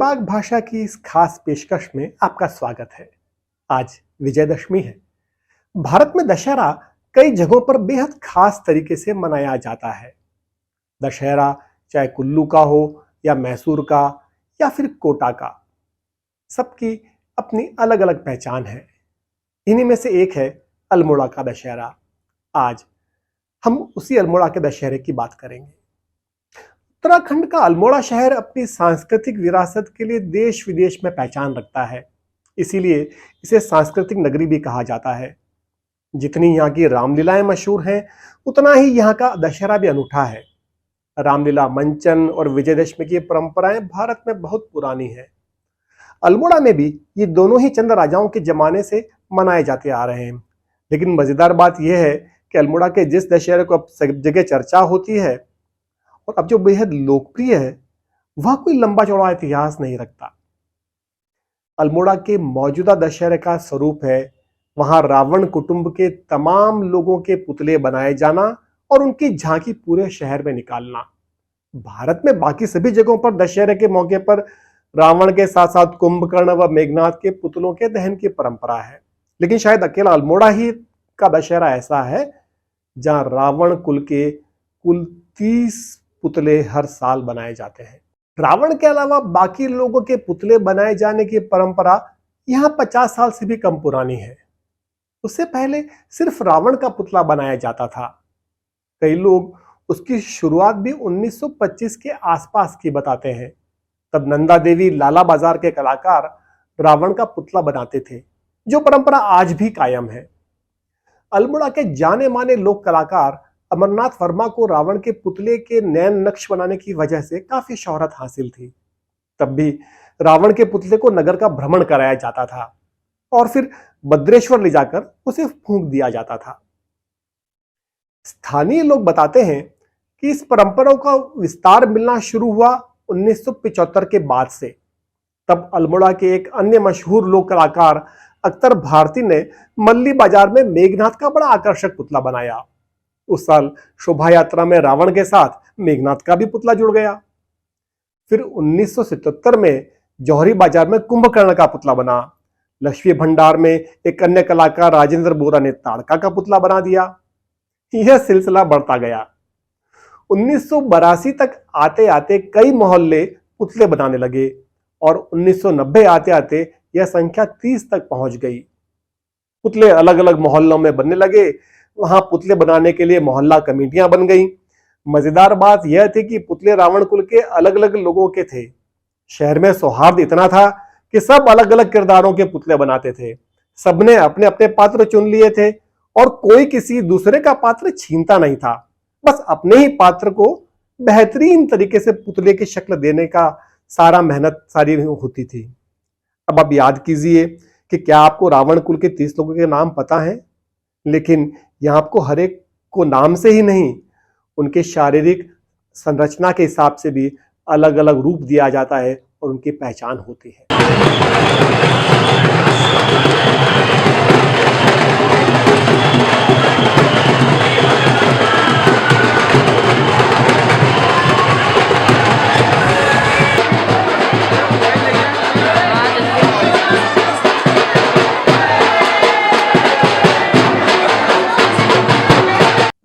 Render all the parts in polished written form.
बेबाक भाषा की इस खास पेशकश में आपका स्वागत है। आज विजयदशमी है। भारत में दशहरा कई जगहों पर बेहद खास तरीके से मनाया जाता है। दशहरा चाहे कुल्लू का हो या मैसूर का या फिर कोटा का, सबकी अपनी अलग अलग पहचान है। इन्हीं में से एक है अल्मोड़ा का दशहरा। आज हम उसी अल्मोड़ा के दशहरे की बात करेंगे। उत्तराखंड का अल्मोड़ा शहर अपनी सांस्कृतिक विरासत के लिए देश विदेश में पहचान रखता है, इसीलिए इसे सांस्कृतिक नगरी भी कहा जाता है। जितनी यहाँ की रामलीलाएं मशहूर हैं, उतना ही यहाँ का दशहरा भी अनूठा है। रामलीला मंचन और विजयदशमी की परंपराएं भारत में बहुत पुरानी है। अल्मोड़ा में भी ये दोनों ही चंद राजाओं के जमाने से मनाए जाते आ रहे हैं। लेकिन मजेदार बात यह है कि अल्मोड़ा के जिस दशहरे को अब सब जगह चर्चा होती है और अब जो बेहद लोकप्रिय है, वह कोई लंबा चौड़ा इतिहास नहीं रखता। अल्मोड़ा के मौजूदा दशहरे का स्वरूप है वहां रावण कुटुंब के तमाम लोगों के पुतले बनाए जाना और उनकी झांकी पूरे शहर में निकालना। भारत में बाकी सभी जगहों पर दशहरे के मौके पर रावण के साथ साथ कुंभकर्ण व मेघनाथ के पुतलों के दहन की परंपरा है, लेकिन शायद अकेला अल्मोड़ा ही का दशहरा ऐसा है जहां रावण कुल के कुल 30 पुतले हर साल बनाए जाते हैं। रावण के अलावा बाकी लोगों के पुतले बनाए जाने की परंपरा यहां 50 साल से भी कम पुरानी है। उससे पहले सिर्फ रावण का पुतला बनाया जाता था। कई लोग उसकी शुरुआत भी 1925 के आसपास की बताते हैं। तब नंदा देवी लाला बाजार के कलाकार रावण का पुतला बनाते थे, जो परंपरा आज भी कायम है। अल्मोड़ा के जाने माने लोक कलाकार अमरनाथ वर्मा को रावण के पुतले के नैन नक्श बनाने की वजह से काफी शोहरत हासिल थी। तब भी रावण के पुतले को नगर का भ्रमण कराया जाता था और फिर भद्रेश्वर ले जाकर उसे फूंक दिया जाता था। स्थानीय लोग बताते हैं कि इस परंपरा का विस्तार मिलना शुरू हुआ 1975 के बाद से। तब अल्मोड़ा के एक अन्य मशहूर लोक कलाकार अख्तर भारती ने मल्ली बाजार में मेघनाथ का बड़ा आकर्षक पुतला बनाया। उस साल शोभा यात्रा में रावण के साथ मेघनाथ का भी पुतला जुड़ गया। फिर 1977 में जौहरी बाजार में कुंभकर्ण का पुतला बना। लक्ष्मी भंडार में एक अन्य कलाकार राजेंद्र बोरा ने ताड़का का पुतला बना दिया। यह सिलसिला बढ़ता गया। 1982 तक आते आते कई मोहल्ले पुतले बनाने लगे और 1990 आते आते यह संख्या 30 तक पहुंच गई। पुतले अलग अलग मोहल्लों में बनने लगे। वहां पुतले बनाने के लिए मोहल्ला कमेटियां बन गई। मजेदार बात यह थी कि पुतले रावण कुल के अलग अलग लोगों के थे। शहर में सौहार्द इतना था कि सब अलग अलग किरदारों के पुतले बनाते थे। सबने अपने अपने पात्र चुन लिए थे और कोई किसी दूसरे का पात्र छीनता नहीं था। बस अपने ही पात्र को बेहतरीन तरीके से पुतले की शक्ल देने का सारा मेहनत सारी होती थी। अब आप याद कीजिए कि क्या आपको रावण कुल के 30 लोगों के नाम पता है? लेकिन यहां आपको हर एक को नाम से ही नहीं, उनके शारीरिक संरचना के हिसाब से भी अलग अलग रूप दिया जाता है और उनकी पहचान होती है।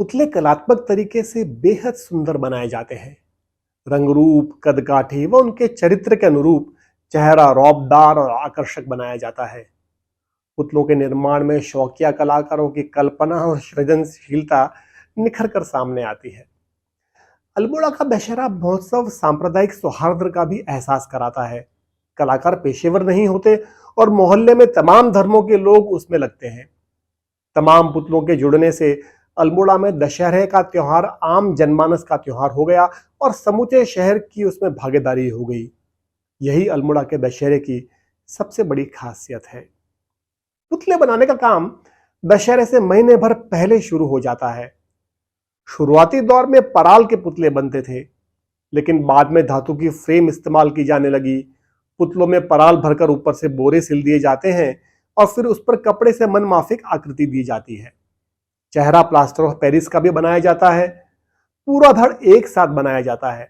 पुतले कलात्मक तरीके से बेहद सुंदर बनाए जाते हैं। रंग रूप, कदकाठी व उनके चरित्र के अनुरूप चेहरा रौबदार और आकर्षक बनाया जाता है। पुतलों के निर्माण में शौकिया कलाकारों की कल्पना और सृजनशीलता निखर कर सामने आती है। अल्मोड़ा का दशहरा महोत्सव सांप्रदायिक सौहार्द का भी एहसास कराता है। कलाकार पेशेवर नहीं होते और मोहल्ले में तमाम धर्मों के लोग उसमें लगते हैं। तमाम पुतलों के जुड़ने से अल्मोड़ा में दशहरे का त्योहार आम जनमानस का त्योहार हो गया और समूचे शहर की उसमें भागीदारी हो गई। यही अल्मोड़ा के दशहरे की सबसे बड़ी खासियत है। पुतले बनाने का काम दशहरे से महीने भर पहले शुरू हो जाता है। शुरुआती दौर में पराल के पुतले बनते थे, लेकिन बाद में धातु की फ्रेम इस्तेमाल की जाने लगी। पुतलों में पराल भरकर ऊपर से बोरे सिल दिए जाते हैं और फिर उस पर कपड़े से मनमाफिक आकृति दी जाती है। चेहरा प्लास्टर ऑफ पेरिस का भी बनाया जाता है। पूरा धड़ एक साथ बनाया जाता है।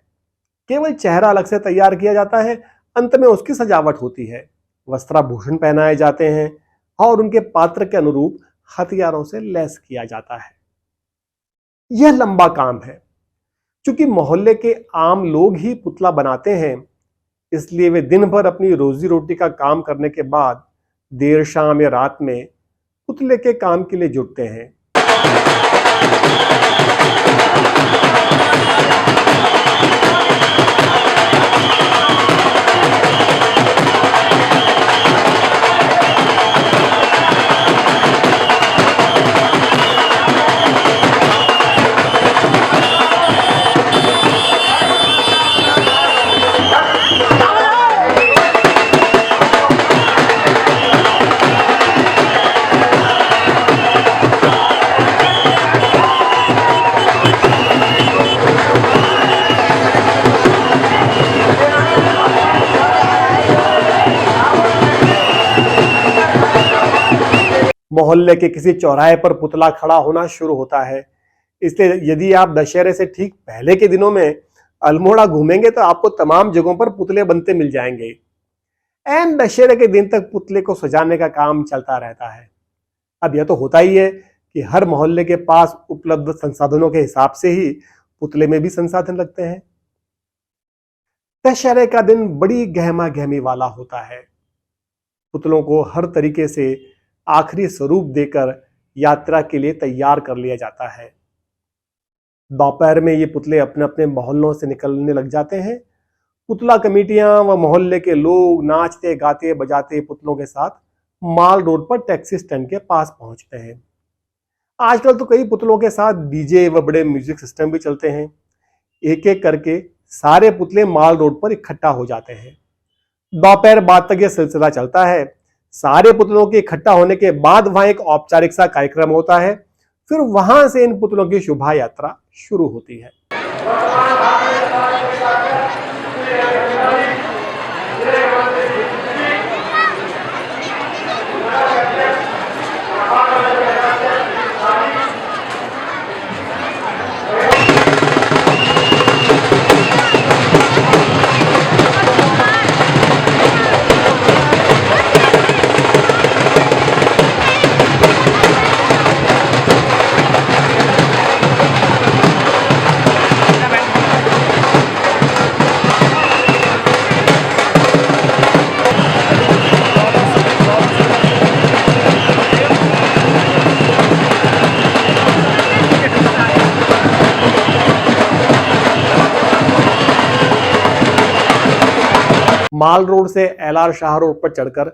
केवल चेहरा अलग से तैयार किया जाता है अंत में उसकी सजावट होती है, वस्त्राभूषण पहनाए जाते हैं और उनके पात्र के अनुरूप हथियारों से लैस किया जाता है। यह लंबा काम है। चूंकि मोहल्ले के आम लोग ही पुतला बनाते हैं, इसलिए वे दिन भर अपनी रोजी रोटी का काम करने के बाद देर शाम या रात में पुतले के काम के लिए जुटते हैं। मोहल्ले के किसी चौराहे पर पुतला खड़ा होना शुरू होता है, इसलिए यदि आप दशहरे से ठीक पहले के दिनों में अल्मोड़ा घूमेंगे तो आपको तमाम जगहों पर पुतले बनते मिल जाएंगे। एन दशहरे के दिन तक पुतले को सजाने का काम चलता रहता है। अब यह तो होता ही है कि हर मोहल्ले के पास उपलब्ध संसाधनों के हिसाब से ही पुतले में भी संसाधन लगते हैं। दशहरे का दिन बड़ी गहमा गहमी वाला होता है। पुतलों को हर तरीके से आखिरी स्वरूप देकर यात्रा के लिए तैयार कर लिया जाता है। दोपहर में ये पुतले अपने अपने मोहल्लों से निकलने लग जाते हैं। पुतला कमेटियां व मोहल्ले के लोग नाचते गाते बजाते पुतलों के साथ माल रोड पर टैक्सी स्टैंड के पास पहुंचते हैं। आजकल तो कई पुतलों के साथ डीजे व बड़े म्यूजिक सिस्टम भी चलते हैं। एक एक करके सारे पुतले माल रोड पर इकट्ठा हो जाते हैं। दोपहर बाद तक यह सिलसिला चलता है। सारे पुतलों के इकट्ठा होने के बाद वहां एक औपचारिक सा कार्यक्रम होता है। फिर वहां से इन पुतलों की शोभा यात्रा शुरू होती है। माल रोड से एलआर शाह रोड पर चढ़कर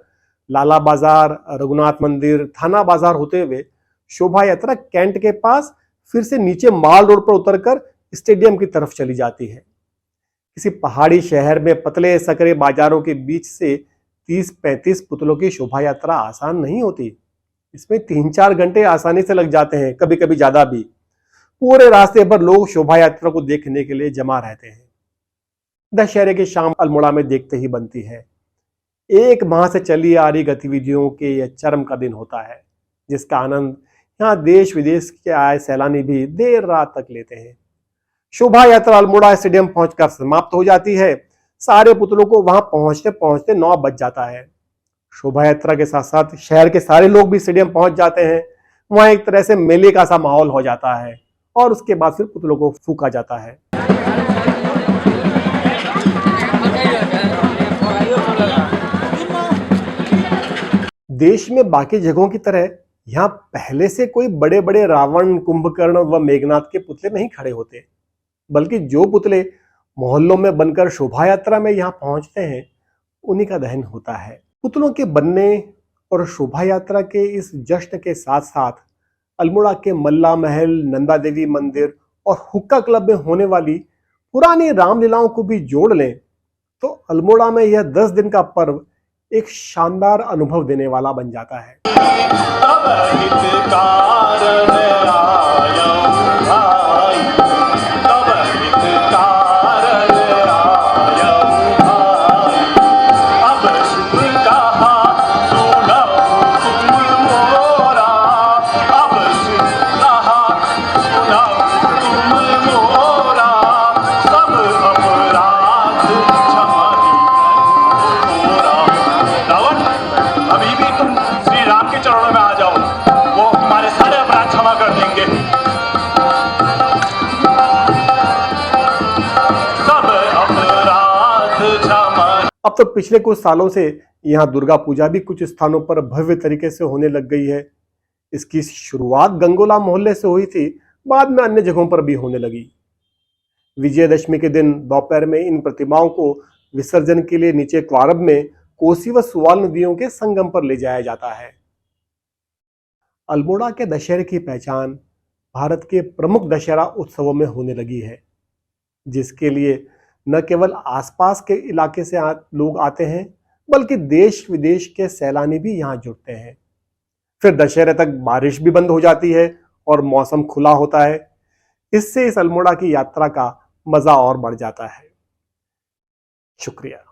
लाला बाजार, रघुनाथ मंदिर, थाना बाजार होते हुए शोभा यात्रा कैंट के पास फिर से नीचे माल रोड पर उतरकर स्टेडियम की तरफ चली जाती है। किसी पहाड़ी शहर में पतले सकरे बाजारों के बीच से 30-35 पुतलों की शोभा यात्रा आसान नहीं होती। इसमें 3-4 घंटे आसानी से लग जाते हैं, कभी कभी ज्यादा भी। पूरे रास्ते पर लोग शोभा यात्रा को देखने के लिए जमा रहते हैं। दशहरे की शाम अल्मोड़ा में देखते ही बनती है। एक माह से चली आ रही गतिविधियों के यह चरम का दिन होता है, जिसका आनंद यहाँ देश विदेश के आए सैलानी भी देर रात तक लेते हैं। शोभा यात्रा अल्मोड़ा स्टेडियम पहुंचकर समाप्त हो जाती है। सारे पुतलों को वहां पहुंचते पहुंचते 9 बज जाता है। शोभा यात्रा के साथ साथ शहर के सारे लोग भी स्टेडियम पहुंच जाते हैं। वहां एक तरह से मेले का सा माहौल हो जाता है और उसके बाद फिर पुतलों को फूंका जाता है। देश में बाकी जगहों की तरह यहाँ पहले से कोई बड़े बड़े रावण, कुंभकर्ण व मेघनाथ के पुतले नहीं खड़े होते, बल्कि जो पुतले मोहल्लों में बनकर शोभा यात्रा में यहाँ पहुंचते हैं उन्हीं का दहन होता है। पुतलों के बनने और शोभा यात्रा के इस जश्न के साथ साथ अल्मोड़ा के मल्ला महल, नंदा देवी मंदिर और हुक्का क्लब में होने वाली पुरानी रामलीलाओं को भी जोड़ लें तो अल्मोड़ा में यह 10 दिन का पर्व एक शानदार अनुभव देने वाला बन जाता है। अब तो पिछले कुछ सालों से यहाँ दुर्गा पूजा भी कुछ स्थानों पर भव्य तरीके से होने लग गई है। इसकी शुरुआत गंगोला मोहल्ले से हुई थी, बाद में अन्य जगहों पर भी होने लगी। विजयदशमी के दिन दोपहर में इन प्रतिमाओं को विसर्जन के लिए नीचे क्वारब में कोसी व सुवाल नदियों के संगम पर ले जाया जाता है। अल्मोड़ा के दशहरे की पहचान भारत के प्रमुख दशहरा उत्सवों में होने लगी है, जिसके लिए न केवल आसपास के इलाके से लोग आते हैं, बल्कि देश विदेश के सैलानी भी यहाँ जुड़ते हैं। फिर दशहरे तक बारिश भी बंद हो जाती है और मौसम खुला होता है। इससे इस अल्मोड़ा की यात्रा का मजा और बढ़ जाता है। शुक्रिया।